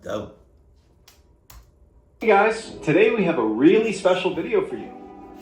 go. Hey guys, today we have a really special video for you.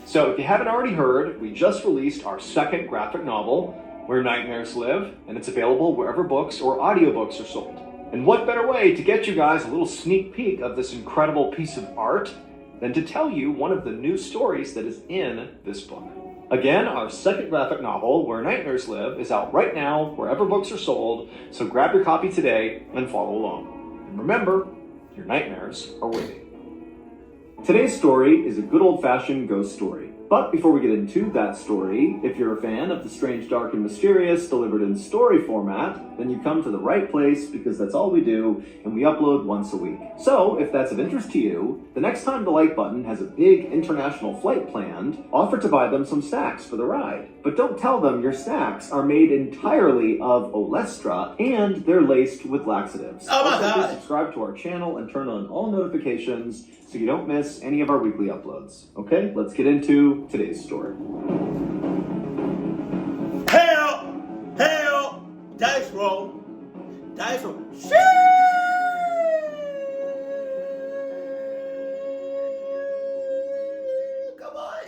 So if you haven't already heard, we just released our second graphic novel, Where Nightmares Live, and it's available wherever books or audiobooks are sold. And what better way to get you guys a little sneak peek of this incredible piece of art than to tell you one of the new stories that is in this book. Again, our second graphic novel, Where Nightmares Live, is out right now wherever books are sold, so grab your copy today and follow along. And remember, your nightmares are waiting. Today's story is a good old-fashioned ghost story. But before we get into that story, if you're a fan of the strange, dark, and mysterious delivered in story format, then you come to the right place because that's all we do, and we upload once a week. So, if that's of interest to you, the next time the like button has a big international flight planned, offer to buy them some snacks for the ride. But don't tell them your snacks are made entirely of Olestra and they're laced with laxatives. Oh my Also, God. please subscribe to our channel and turn on all notifications so you don't miss any of our weekly uploads. Okay, let's get into today's story. Hell, dice roll, shit. Come on.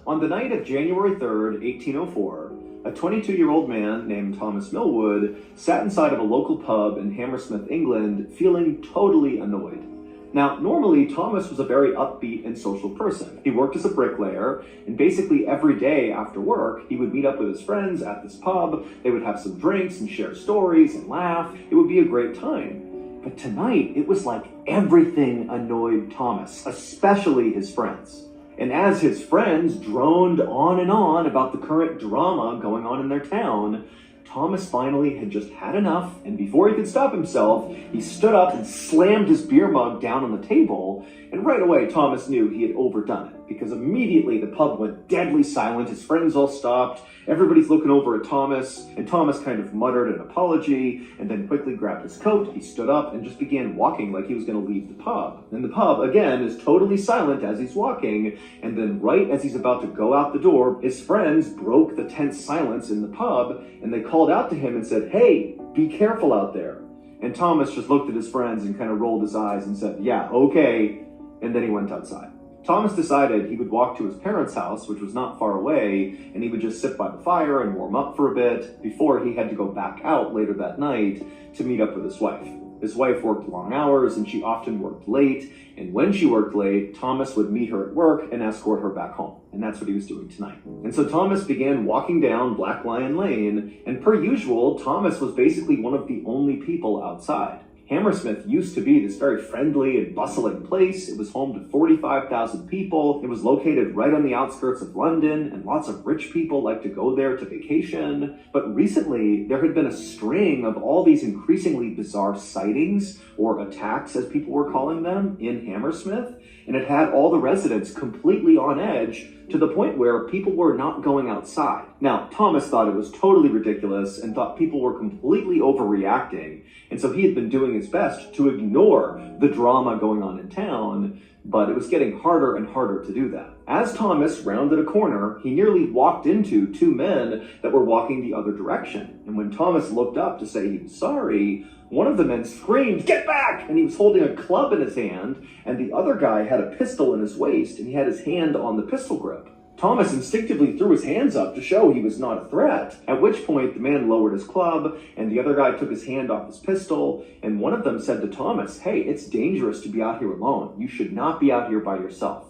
On the night of January 3rd, 1804, a 22-year-old man named Thomas Millwood sat inside of a local pub in Hammersmith, England, feeling totally annoyed. Now, normally, Thomas was a very upbeat and social person. He worked as a bricklayer, and basically every day after work, he would meet up with his friends at this pub. They would have some drinks and share stories and laugh. It would be a great time. But tonight, it was like everything annoyed Thomas, especially his friends. And as his friends droned on and on about the current drama going on in their town, Thomas finally had just had enough, and before he could stop himself, he stood up and slammed his beer mug down on the table, and right away Thomas knew he had overdone it, because immediately the pub went deadly silent, his friends all stopped, everybody's looking over at Thomas, and Thomas kind of muttered an apology, and then quickly grabbed his coat, he stood up, and just began walking like he was going to leave the pub. And the pub, again, is totally silent as he's walking, and then right as he's about to go out the door, his friends broke the tense silence in the pub, and they called out to him and said, "Hey, be careful out there." And Thomas just looked at his friends and kind of rolled his eyes and said, "Yeah, okay," and then he went outside. Thomas decided he would walk to his parents' house, which was not far away, and he would just sit by the fire and warm up for a bit before he had to go back out later that night to meet up with his wife. His wife worked long hours, and she often worked late, and when she worked late, Thomas would meet her at work and escort her back home, and that's what he was doing tonight. And so Thomas began walking down Black Lion Lane, and per usual, Thomas was basically one of the only people outside. Hammersmith used to be this very friendly and bustling place. It was home to 45,000 people. It was located right on the outskirts of London, and lots of rich people like to go there to vacation. But recently, there had been a string of all these increasingly bizarre sightings, or attacks as people were calling them, in Hammersmith, and it had all the residents completely on edge to the point where people were not going outside. Now, Thomas thought it was totally ridiculous and thought people were completely overreacting, and so he had been doing his best to ignore the drama going on in town, but it was getting harder and harder to do that. As Thomas rounded a corner, he nearly walked into two men that were walking the other direction, and when Thomas looked up to say he was sorry, one of the men screamed, "Get back!" And he was holding a club in his hand, and the other guy had a pistol in his waist, and he had his hand on the pistol grip. Thomas instinctively threw his hands up to show he was not a threat, at which point the man lowered his club, and the other guy took his hand off his pistol, and one of them said to Thomas, "Hey, it's dangerous to be out here alone. You should not be out here by yourself."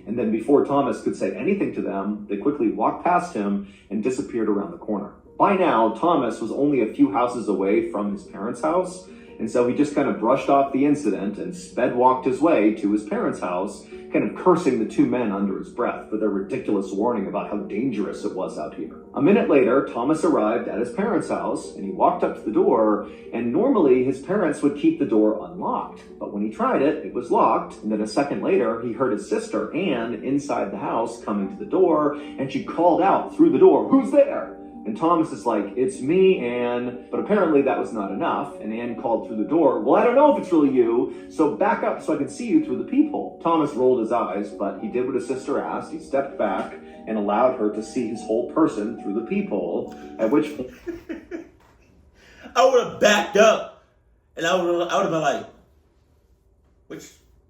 And then before Thomas could say anything to them, they quickly walked past him and disappeared around the corner. By now, Thomas was only a few houses away from his parents' house, and so he just kind of brushed off the incident and sped walked his way to his parents' house, kind of cursing the two men under his breath for their ridiculous warning about how dangerous it was out here. A minute later, Thomas arrived at his parents' house, and he walked up to the door, and normally his parents would keep the door unlocked, but when he tried it, it was locked, and then a second later, he heard his sister, Anne, inside the house coming to the door, and she called out through the door, "Who's there?" And Thomas is like, "It's me, Anne." But apparently that was not enough, and Anne called through the door, "Well, I don't know if it's really you, so back up so I can see you through the peephole." Thomas rolled his eyes, but he did what his sister asked. He stepped back and allowed her to see his whole person through the peephole, at which point I would have backed up And I would have been like,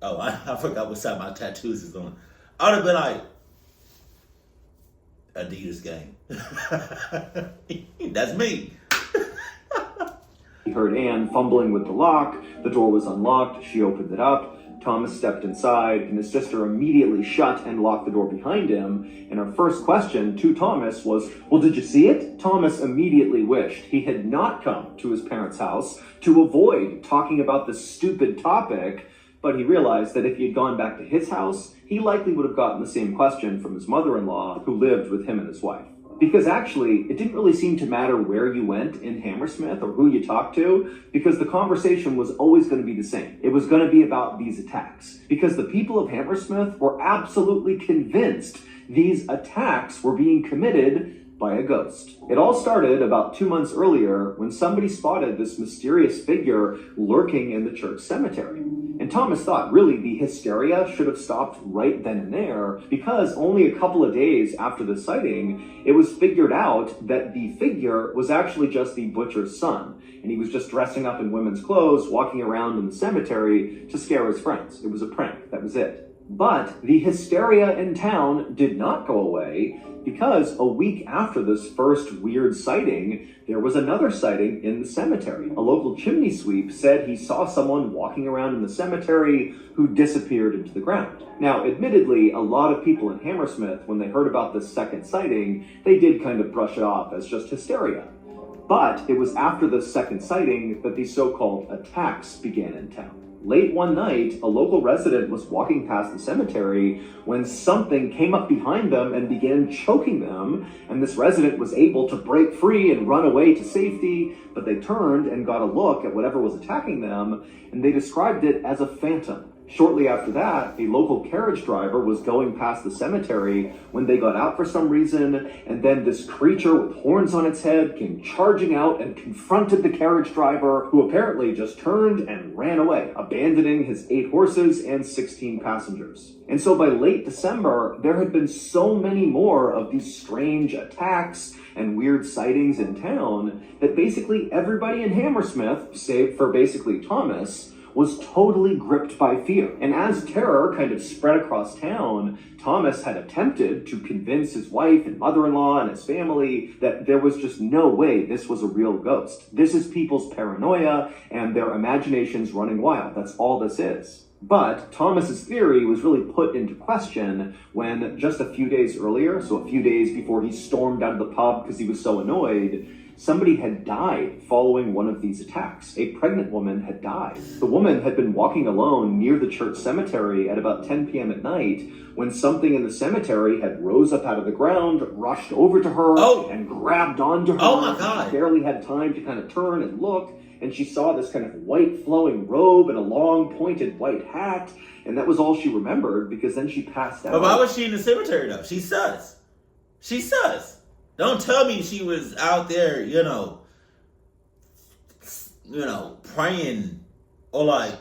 I forgot what side my tattoos is on. I would have been like, Adidas gang. That's me. He heard Anne fumbling with the lock. The door was unlocked. She opened it up. Thomas stepped inside, and his sister immediately shut and locked the door behind him. And her first question to Thomas was, well, did you see it? Thomas immediately wished he had not come to his parents' house to avoid talking about this stupid topic, but he realized that if he had gone back to his house, he likely would have gotten the same question from his mother-in-law, who lived with him and his wife. Because actually, it didn't really seem to matter where you went in Hammersmith or who you talked to, because the conversation was always going to be the same. It was going to be about these attacks. Because the people of Hammersmith were absolutely convinced these attacks were being committed by a ghost. It all started about 2 months earlier when somebody spotted this mysterious figure lurking in the church cemetery. And Thomas thought really the hysteria should have stopped right then and there, because only a couple of days after the sighting, it was figured out that the figure was actually just the butcher's son. And he was just dressing up in women's clothes, walking around in the cemetery to scare his friends. It was a prank, that was it. But the hysteria in town did not go away, because a week after this first weird sighting, there was another sighting in the cemetery. A local chimney sweep said he saw someone walking around in the cemetery who disappeared into the ground. Now, admittedly, a lot of people in Hammersmith, when they heard about this second sighting, they did kind of brush it off as just hysteria. But it was after the second sighting that these so-called attacks began in town. Late one night, a local resident was walking past the cemetery when something came up behind them and began choking them, and this resident was able to break free and run away to safety, but they turned and got a look at whatever was attacking them, and they described it as a phantom. Shortly after that, a local carriage driver was going past the cemetery when they got out for some reason, and then this creature with horns on its head came charging out and confronted the carriage driver, who apparently just turned and ran away, abandoning his 8 horses and 16 passengers. And so by late December, there had been so many more of these strange attacks and weird sightings in town that basically everybody in Hammersmith, save for basically Thomas, was totally gripped by fear. And as terror kind of spread across town, Thomas had attempted to convince his wife and mother-in-law and his family that there was just no way this was a real ghost. This is people's paranoia and their imaginations running wild. That's all this is. But Thomas's theory was really put into question when just a few days earlier, so a few days before he stormed out of the pub because he was so annoyed, somebody had died following one of these attacks. A pregnant woman had died. The woman had been walking alone near the church cemetery at about 10 p.m. at night when something in the cemetery had rose up out of the ground, rushed over to her, and grabbed onto her. Oh my God. She barely had time to kind of turn and look, and she saw this kind of white flowing robe and a long pointed white hat, and that was all she remembered, because then she passed out. But why was she in the cemetery though? She's sus. She's sus. Don't tell me she was out there, praying or like,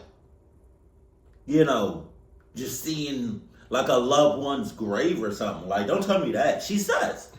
just seeing like a loved one's grave or something. Like, don't tell me that. She's sus.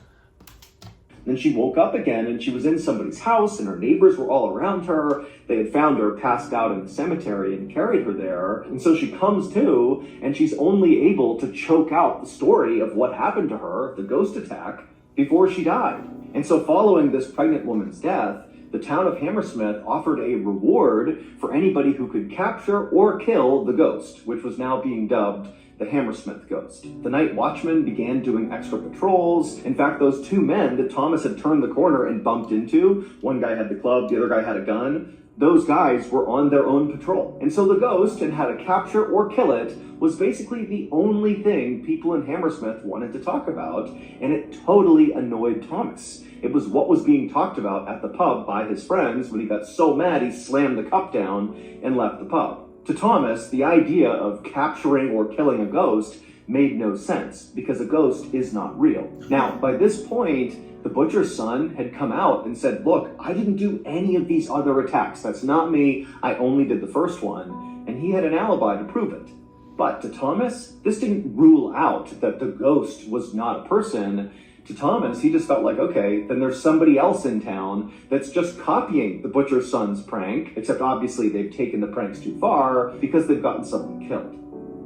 Then she woke up again and she was in somebody's house and her neighbors were all around her. They had found her passed out in the cemetery and carried her there. And so she comes to, and she's only able to choke out the story of what happened to her, the ghost attack, before she died. And so following this pregnant woman's death, the town of Hammersmith offered a reward for anybody who could capture or kill the ghost, which was now being dubbed the Hammersmith Ghost. The night watchmen began doing extra patrols. In fact, those 2 men that Thomas had turned the corner and bumped into, one guy had the club, the other guy had a gun, those guys were on their own patrol. And so the ghost and how to capture or kill it was basically the only thing people in Hammersmith wanted to talk about, and it totally annoyed Thomas. It was what was being talked about at the pub by his friends when he got so mad he slammed the cup down and left the pub. To Thomas, the idea of capturing or killing a ghost made no sense, because a ghost is not real. Now, by this point, the butcher's son had come out and said, look, I didn't do any of these other attacks. That's not me. I only did the first one. And he had an alibi to prove it. But to Thomas, this didn't rule out that the ghost was not a person, To Thomas, he just felt like, okay, then there's somebody else in town that's just copying the butcher's son's prank, except obviously they've taken the pranks too far because they've gotten someone killed.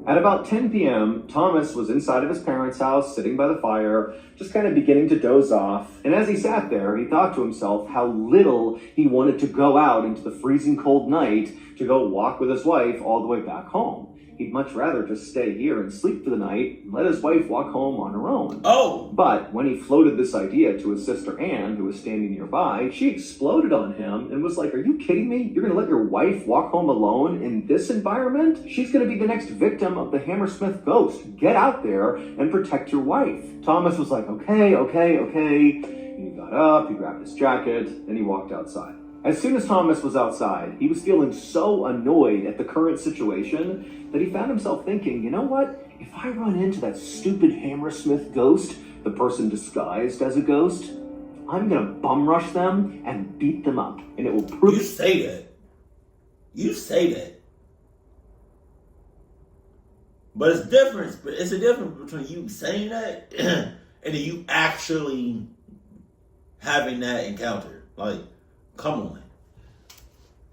At about 10 p.m., Thomas was inside of his parents' house, sitting by the fire, just kind of beginning to doze off. And as he sat there, he thought to himself how little he wanted to go out into the freezing cold night to go walk with his wife all the way back home. He'd much rather just stay here and sleep for the night and let his wife walk home on her own. Oh! But when he floated this idea to his sister Anne, who was standing nearby, she exploded on him and was like, "Are you kidding me? You're going to let your wife walk home alone in this environment? She's going to be the next victim of the Hammersmith Ghost. Get out there and protect your wife." Thomas was like, okay. And he got up, he grabbed his jacket, and he walked outside. As soon as Thomas was outside, he was feeling so annoyed at the current situation that he found himself thinking, you know what? If I run into that stupid Hammersmith Ghost, the person disguised as a ghost, I'm going to bum rush them and beat them up. And it will prove... You say that. But it's different. It's a difference between you saying that and then you actually having that encounter. Like, come on.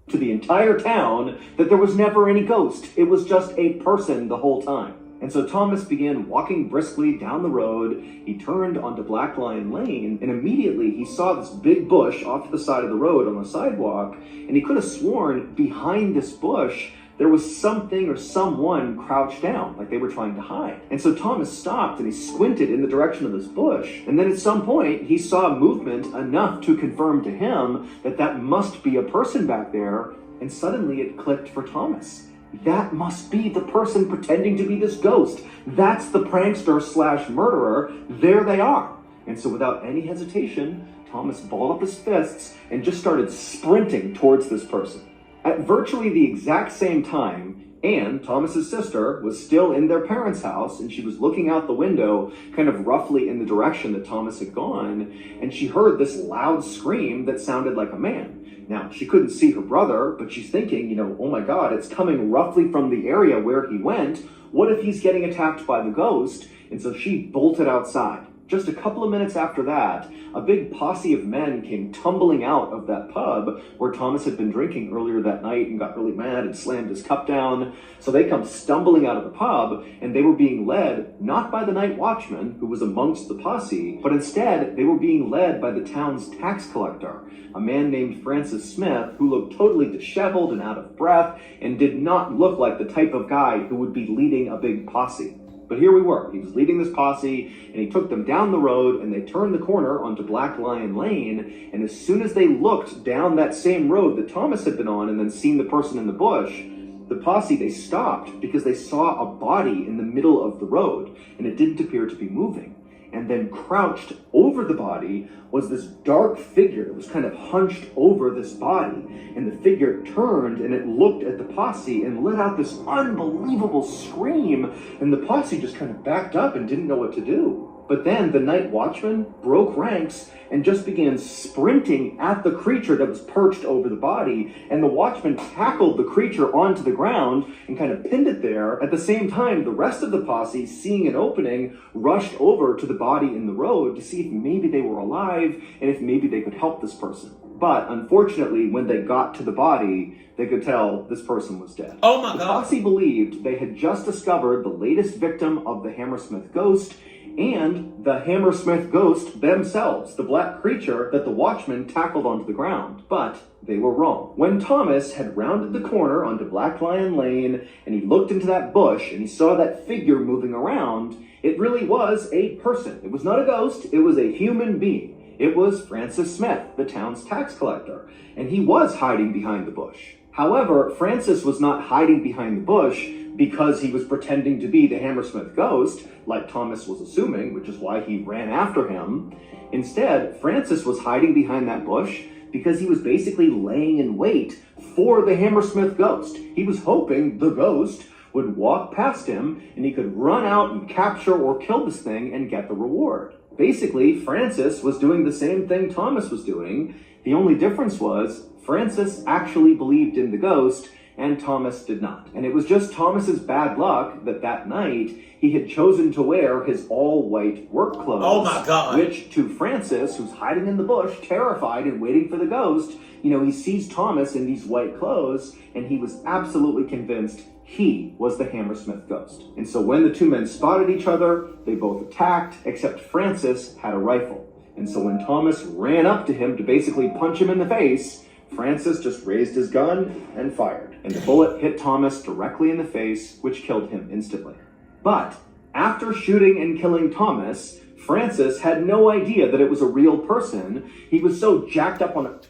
To the entire town that there was never any ghost. It was just a person the whole time. And so Thomas began walking briskly down the road. He turned onto Black Lion Lane, and immediately he saw this big bush off to the side of the road on the sidewalk, and he could have sworn behind this bush there was something or someone crouched down, like they were trying to hide. And so Thomas stopped and he squinted in the direction of this bush. And then at some point, he saw movement enough to confirm to him that that must be a person back there. And suddenly it clicked for Thomas. That must be the person pretending to be this ghost. That's the prankster / murderer. There they are. And so without any hesitation, Thomas balled up his fists and just started sprinting towards this person. At virtually the exact same time, Anne, Thomas's sister, was still in their parents' house, and she was looking out the window kind of roughly in the direction that Thomas had gone, and she heard this loud scream that sounded like a man. Now, she couldn't see her brother, but she's thinking, oh my God, it's coming roughly from the area where he went. What if he's getting attacked by the ghost? And so she bolted outside. Just a couple of minutes after that, a big posse of men came tumbling out of that pub where Thomas had been drinking earlier that night and got really mad and slammed his cup down. So they come stumbling out of the pub, and they were being led not by the night watchman, who was amongst the posse, but instead they were being led by the town's tax collector, a man named Francis Smith, who looked totally disheveled and out of breath and did not look like the type of guy who would be leading a big posse. But here we were. He was leading this posse, and he took them down the road, and they turned the corner onto Black Lion Lane, and as soon as they looked down that same road that Thomas had been on and then seen the person in the bush, the posse, they stopped because they saw a body in the middle of the road, and it didn't appear to be moving. And then crouched over the body was this dark figure that was kind of hunched over this body. And the figure turned and it looked at the posse and let out this unbelievable scream. And the posse just kind of backed up and didn't know what to do. But then the night watchman broke ranks and just began sprinting at the creature that was perched over the body. And the watchman tackled the creature onto the ground and kind of pinned it there. At the same time, the rest of the posse, seeing an opening, rushed over to the body in the road to see if maybe they were alive and if maybe they could help this person. But unfortunately, when they got to the body, they could tell this person was dead. Oh my God. The posse believed they had just discovered the latest victim of the Hammersmith Ghost and the Hammersmith Ghost themselves, the black creature that the watchman tackled onto the ground. But they were wrong. When Thomas had rounded the corner onto Black Lion Lane and he looked into that bush and he saw that figure moving around, it really was a person. It was not a ghost, it was a human being. It was Francis Smith, the town's tax collector, and he was hiding behind the bush. However, Francis was not hiding behind the bush because he was pretending to be the Hammersmith Ghost, like Thomas was assuming, which is why he ran after him. Instead, Francis was hiding behind that bush because he was basically laying in wait for the Hammersmith Ghost. He was hoping the ghost would walk past him and he could run out and capture or kill this thing and get the reward. Basically, Francis was doing the same thing Thomas was doing. The only difference was Francis actually believed in the ghost and Thomas did not. And it was just Thomas's bad luck that that night he had chosen to wear his all-white work clothes. Oh my God. Which, to Francis, who's hiding in the bush, terrified and waiting for the ghost, he sees Thomas in these white clothes, and he was absolutely convinced he was the Hammersmith Ghost. And so when the two men spotted each other, they both attacked, except Francis had a rifle. And so when Thomas ran up to him to basically punch him in the face, Francis just raised his gun and fired. And the bullet hit Thomas directly in the face, which killed him instantly. But after shooting and killing Thomas, Francis had no idea that it was a real person. He was so jacked up on it.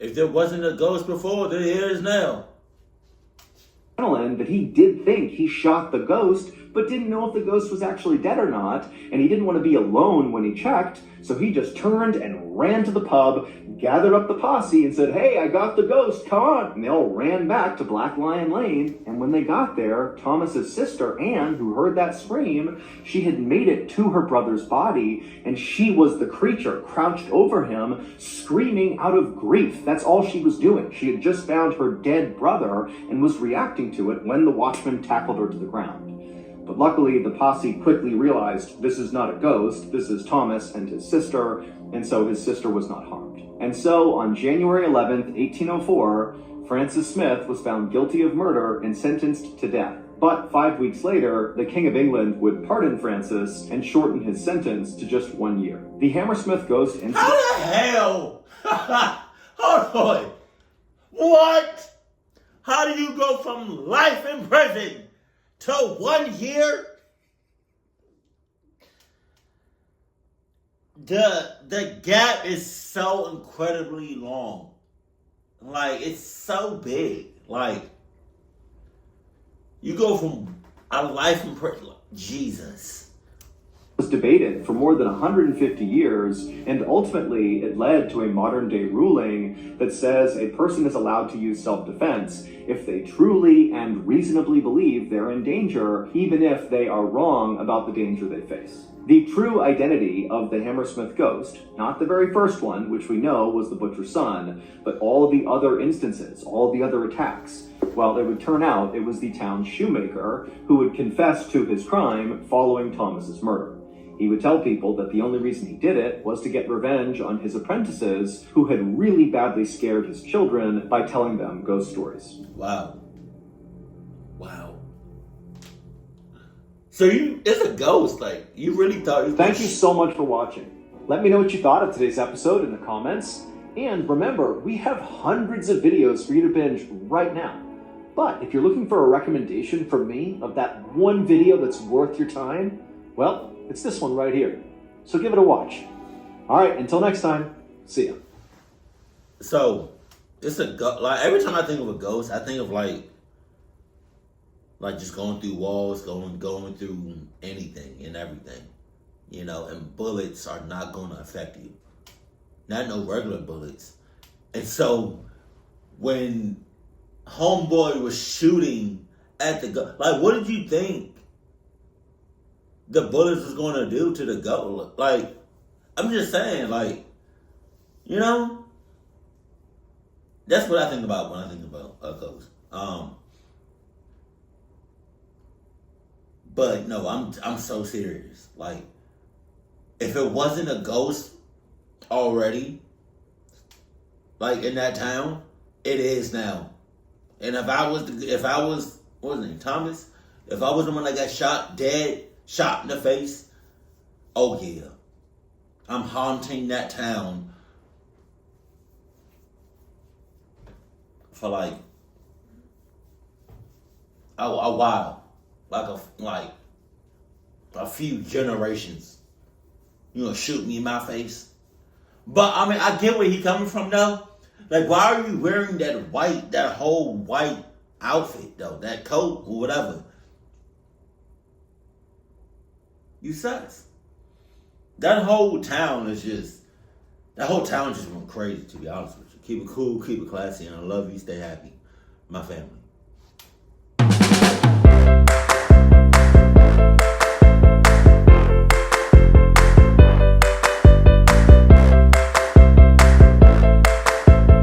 If there wasn't a ghost before, there is now. That he did think he shot the ghost, but didn't know if the ghost was actually dead or not, and he didn't want to be alone when he checked, so he just turned and ran to the pub, gathered up the posse, and said, "Hey, I got the ghost, come on!" And they all ran back to Black Lion Lane, and when they got there, Thomas's sister, Anne, who heard that scream, she had made it to her brother's body, and she was the creature crouched over him, screaming out of grief. That's all she was doing. She had just found her dead brother and was reacting to it when the watchman tackled her to the ground. But luckily, the posse quickly realized this is not a ghost, this is Thomas and his sister, and so his sister was not harmed. And so, on January 11th, 1804, Francis Smith was found guilty of murder and sentenced to death. But 5 weeks later, the King of England would pardon Francis and shorten his sentence to just 1 year. The Hammersmith Ghost incident... How the hell? Hold on. What? How do you go from life in prison to 1 year? The gap is so incredibly long. Like, it's so big. Like, you go from a life in prison. Jesus. Was debated for more than 150 years, and ultimately it led to a modern-day ruling that says a person is allowed to use self-defense if they truly and reasonably believe they're in danger, even if they are wrong about the danger they face. The true identity of the Hammersmith Ghost, not the very first one, which we know was the butcher's son, but all of the other instances, all of the other attacks, well, it would turn out it was the town shoemaker who would confess to his crime following Thomas's murder. He would tell people that the only reason he did it was to get revenge on his apprentices who had really badly scared his children by telling them ghost stories. Wow. So it's a ghost, like, you really thought... Thank you so much for watching. Let me know what you thought of today's episode in the comments. And remember, we have hundreds of videos for you to binge right now. But if you're looking for a recommendation from me of that one video that's worth your time, well, it's this one right here. So give it a watch. All right, until next time, see ya. So, it's a ghost. Like, every time I think of a ghost, I think of like just going through walls, going through anything and everything, and bullets are not going to affect you. Not no regular bullets. And so, when homeboy was shooting at the ghost, like, what did you think the bullets was going to do to the ghost? Like, I'm just saying, like, that's what I think about when I think about a ghost. But no, I'm so serious. Like, if it wasn't a ghost already, like, in that town, it is now. And if I was what was his name, Thomas? If I was the one that got shot in the face, oh yeah, I'm haunting that town for like a while, like a few generations. Shoot me in my face. But I mean, I get where he coming from though. Like, why are you wearing that whole white outfit though, that coat or whatever? You sus. That whole town just went crazy, to be honest with you. Keep it cool, keep it classy, and I love you. Stay happy. My family.